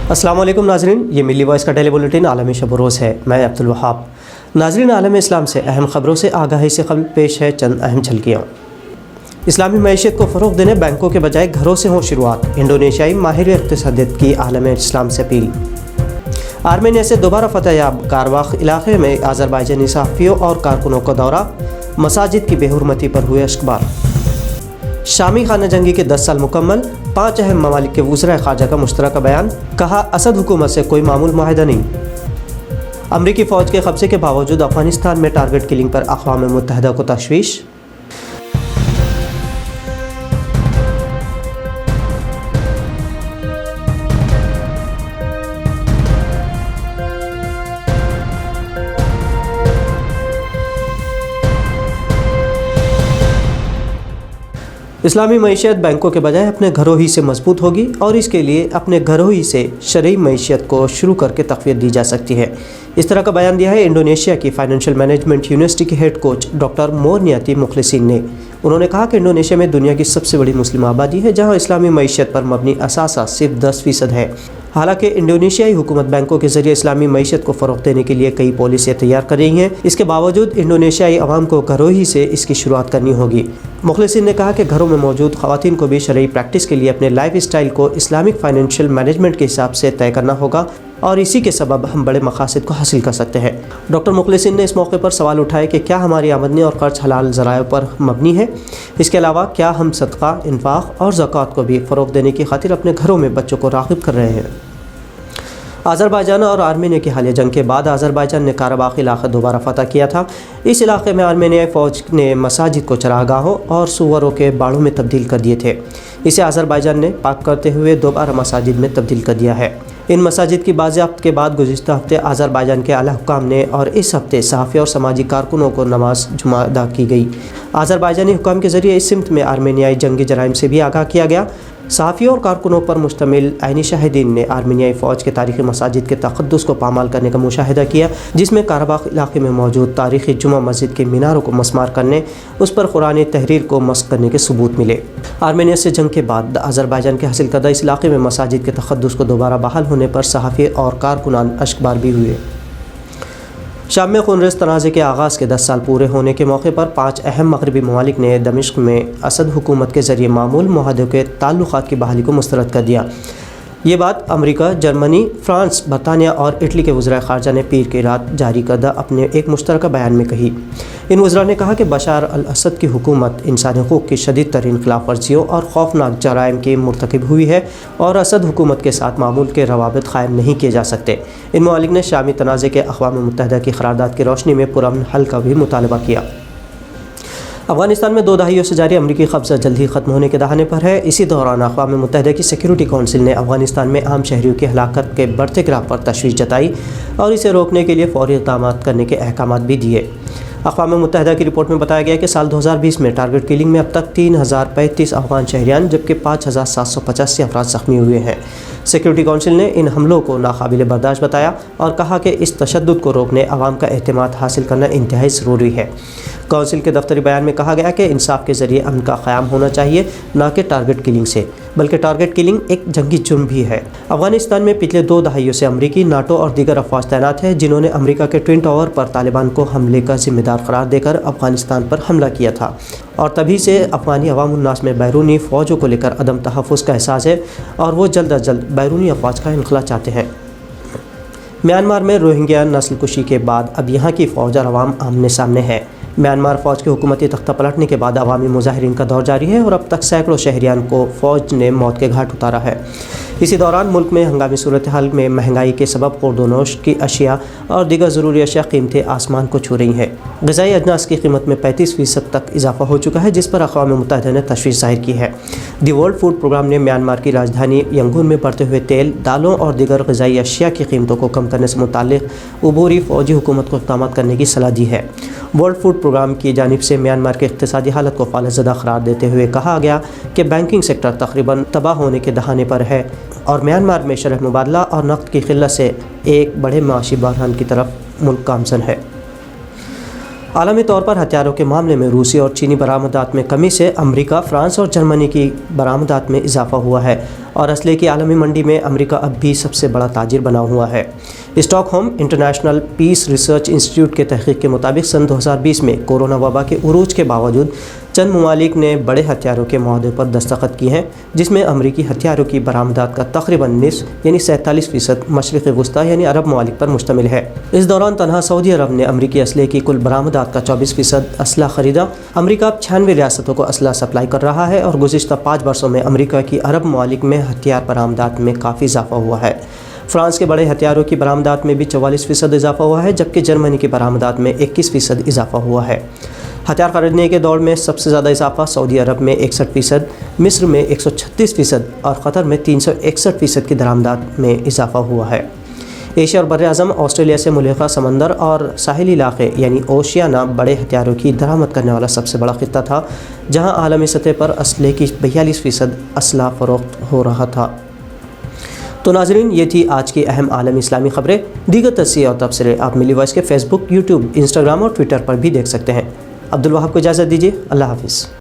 अस्सलाम वालेकुम नाजरीन, ये मिली वॉइस का टेली बुलेटिन आलमी शब रोज़ है। मैं अब्दुल वहाब। नाजरीन, आलम इस्लाम से अहम ख़बरों से आगाही से कबल पेश है चंद अहम झलकियाँ। इस्लामी मईशत को फ़रोग़ देने बैंकों के बजाय घरों से हो शुरुआत, इंडोनेशियाई माहिर इक़्तिसादियत की आलम इस्लाम से अपील। आर्मेनिया से दोबारा फतह याब कारबाख इलाके में आज़रबाईजानी सहाफ़ियों और कारकुनों का दौरा, मसाजिद की बेहुरमती पर हुए अश्कबार। शामी खाना जंगी के 10 साल मुकम्मल, 5 अहम ममालिक के वज़ीर ख़ारजा का मुश्तरका बयान, कहा असद हुकूमत से कोई मामूल मुआहदा नहीं। अमरीकी फ़ौज के कब्ज़े के बावजूद अफ़गानिस्तान में टारगेट किलिंग पर अक़वाम मुत्तहिदा को तशवीश। इस्लामी मईशत बैंकों के बजाय अपने घरों ही से मजबूत होगी और इसके लिए अपने घरों ही से शरई मईशत को शुरू करके तक़वीत दी जा सकती है। इस तरह का बयान दिया है इंडोनेशिया की फाइनेंशियल मैनेजमेंट यूनिवर्सिटी के हेड कोच डॉक्टर मोरनियाती मुखलिसिन ने। उन्होंने कहा कि इंडोनेशिया में दुनिया की सबसे बड़ी मुस्लिम आबादी है, जहाँ इस्लामी मईशत पर मबनी असासा सिर्फ 10% है। हालांकि इंडोनेशियाई हुकूमत बैंकों के जरिए इस्लामी मईशत को फ़रोग़ देने के लिए कई पॉलिसियाँ तैयार कर रही हैं। इसके बावजूद इंडोनेशियाई अवाम को घरों ही से इसकी शुरुआत करनी होगी। मुखलिसिन ने कहा कि घरों में मौजूद ख़वातीन को भी शरई प्रैक्टिस के लिए अपने लाइफ स्टाइल को इस्लामिक फाइनेंशियल मैनेजमेंट के हिसाब से तय करना होगा और इसी के सबब हम बड़े मकासद को हासिल कर सकते हैं। डॉक्टर मुखलिसिन ने इस मौके पर सवाल उठाए कि क्या हमारी आमदनी और खर्च हलाल ज़राए पर मबनी है। इसके अलावा क्या हम सदका, इन्फाक और ज़कात को भी फ़रोग़ देने की खातिर अपने घरों में बच्चों को राग़िब कर रहे हैं। आज़रबाईजान और आर्मेनिया की हालिया जंग के बाद आज़रबाईजान ने कारबाख इलाका दोबारा फतह किया था। इस इलाके में आर्मेनियाई फ़ौज ने मसाजिद को चरागाहों और सूअरों के बाड़ों में तब्दील कर दिए थे। इसे आज़रबाईजान ने पाक करते हुए दोबारा मसाजिद में तब्दील कर दिया है। इन मसाजिद की बाज़ियाफ्त के बाद गुज़िश्ता हफ्ते आज़रबाईजान के आला हुक्काम ने और इस हफ्ते सहाफ़ी और समाजी कारकुनों को नमाज जुमा अदा की गई। आज़रबाईजानी हुक्काम के ज़रिए इस सिमत में आर्मेनियाई जंगी जराइम से भी आगाह किया गया। सहाफ़ियों और कारकुनों पर मुश्तमिल आइनी शाहिदीन ने आर्मेनियाई फ़ौज के तारीख़ी मसाजिद के तक़द्दुस को पामाल करने का मुशाहिदा किया, जिसमें कारबाख इलाके में मौजूद तारीख़ी जुमा मस्जिद के मीनारों को मसमार करने, उस पर कुरानी तहरीर को मस्क करने के सबूत मिले। आर्मेनिया से जंग के बाद आज़रबाईजान के हासिल करदा इस इलाके में मसाजिद के तक़द्दुस को दोबारा बहाल होने पर सहाफ़ी और कारकुनान अश्कबार भी हुए। शाम में खूनरेज़ तनाज़े के आगाज़ के 10 साल पूरे होने के मौके पर 5 अहम मगरबी ममालिक ने दमिश्क में असद हुकूमत के ज़रिए मामूल मुआहदों के ताल्लुक़ात की बहाली को मुस्तरद कर दिया। ये बात अमरीका, जर्मनी, फ्रांस, बरतानिया और इटली के वज़ीर ख़ारजा ने पीर की रात जारी करदा अपने एक मुश्तरका बयान में कही। इन वज़रा ने कहा कि बशार अल असद की हुकूमत इंसानी हुकूक़ की शदीद तरीन खिलाफ वर्जियों और खौफनाक जराइम की मुर्तकिब हुई है और असद हुकूमत के साथ मामूल के रवाबित क़ायम नहीं किए जा सकते। इन ममालिक ने शामी तनाज़े के अक़वाम मुत्तहिदा की क़रारदाद की रोशनी में पुरअमन हल का भी मुतालबा किया। अफ़गानिस्तान में 2 दहाइयों से जारी अमरीकी कब्ज़ा जल्द ही ख़त्म होने के दहाने पर है। इसी दौरान अक़वाम मुत्तहिदा की सिक्योरिटी काउंसिल ने अफ़गानिस्तान में आम शहरियों की हलाकत के बढ़ते ग्राफ पर तशवीश जताई और इसे रोकने के लिए फ़ौरी इक़दाम करने के अहकाम भी दिए। अक़वाम मुत्तहिदा की रिपोर्ट में बताया गया कि साल 2020 में टारगेट किलिंग में अब तक 3035 अफ़गान शहरियान जबकि 5785 अफराद ज़ख्मी हुए हैं। सिक्योरिटी काउंसिल ने इन हमलों को नाकाबिल बर्दाश्त बताया और कहा कि इस तशद्दुद को रोकने अवाम का एतमाद हासिल करना इंतहाई ज़रूरी है। काउंसिल के दफ्तरी बयान में कहा गया कि इंसाफ के ज़रिए अमन का क़याम होना चाहिए, न कि टारगेट किलिंग से, बल्कि टारगेट किलिंग एक जंगी जुर्म भी है। अफ़गानिस्तान में पिछले 2 दहाइयों से अमरीकी, नाटो और दीगर अफवाज तैनात है, जिन्होंने अमरीका के ट्विन टावर पर तालिबान को हमले का ज़िम्मेदार करार देकर अफ़गानिस्तान पर हमला किया था और तभी से अफ़गानी अवाम उन्नास में बैरूनी फ़ौजों को लेकर अदम तहफ़्फ़ुज़ का एहसास है और वो जल्द अज जल्द बैरूनी अफवाज का इनखला चाहते हैं। म्यांमार में रोहिंग्या नस्ल कुशी के बाद अब यहाँ की फ़ौज और अवाम आमने सामने है। म्यांमार फ़ौज के हुकूमती तख्ता पलटने के बाद अवामी मुजाहिरीन का दौर जारी है और अब तक सैकड़ों शहरियान को फ़ौज ने मौत के घाट उतारा है। इसी दौरान मुल्क में हंगामी सूरत हाल में महंगाई के सबब खुर्दोनोश की अशिया और दीगर ज़रूरी अशिया कीमतें आसमान को छू रही हैं। ग़िज़ाई अजनास की कीमत में 35% तक इजाफा हो चुका है, जिस पर अक़वाम मुत्तहिदा ने तशवीश ज़ाहिर की है। दी वर्ल्ड फूड प्रोग्राम ने म्यांमार की राजधानी यंगून में बढ़ते हुए तेल, दालों और दीगर ग़िज़ाई अशिया की कीमतों को कम करने से मुताल्लिक़ उबूरी फ़ौजी हुकूमत को इक़दाम करने की सलाह दी है। वर्ल्ड फूड प्रोग्राम की जानिब से म्यांमार के इक़्तिसादी हालत को फ़ालतज़दा करार देते हुए कहा गया कि बैंकिंग सेक्टर तकरीबन तबाह होने के दहाने पर है और म्यांमार में शरह मुबादला और नक़द की क़िल्लत से एक बड़े माशी बहरान की तरफ मुल्क गामज़न है। عالمی طور پر ہتھیاروں کے معاملے میں روسی اور چینی برآمدات میں کمی سے امریکہ، فرانس اور جرمنی کی برآمدات میں اضافہ ہوا ہے اور اسلحے کی عالمی منڈی میں امریکہ اب بھی سب سے بڑا تاجر بنا ہوا ہے۔ Stock home international peace research institute کے تحقیق کے مطابق سن 2020 میں کورونا وبا کے عروج کے باوجود چند ممالک نے بڑے ہتھیاروں کے معاہدوں پر دستخط کی ہیں، جس میں امریکی ہتھیاروں کی برآمدات کا تقریباً نصف یعنی 47% مشرق وسطیٰ یعنی عرب ممالک پر مشتمل ہے۔ اس دوران تنہا سعودی عرب نے امریکی اسلحے کی کل برآمدات کا 24% اسلحہ خریدا۔ امریکہ اب 96 ریاستوں کو اسلحہ سپلائی کر رہا ہے اور گزشتہ 5 برسوں میں امریکہ کی عرب ممالک میں ہتھیار برآمدات میں کافی اضافہ ہوا ہے۔ فرانس کے بڑے ہتھیاروں کی برآمدات میں بھی 44% اضافہ ہوا ہے، جبکہ جرمنی کی برآمدات میں 21% اضافہ ہوا ہے۔ ہتھیار خریدنے کے دور میں سب سے زیادہ اضافہ سعودی عرب میں 61%، مصر میں 136% اور قطر میں 361% کی درآمدات میں اضافہ ہوا ہے۔ ایشیا اور براعظم آسٹریلیا سے ملحقہ سمندر اور ساحلی علاقے یعنی اوشیانا بڑے ہتھیاروں کی درآمد کرنے والا سب سے بڑا خطہ تھا، جہاں عالمی سطح پر اسلحے کی 42% اسلحہ فروخت ہو رہا تھا۔ تو ناظرین، یہ تھی آج کی اہم عالمی اسلامی خبریں۔ دیگر تصحیح اور تبصرے آپ ملی وائس کے فیس بک، یوٹیوب، انسٹاگرام اور ٹویٹر پر بھی دیکھ سکتے ہیں۔ عبدالوہاب کو اجازت دیجیے، اللہ حافظ۔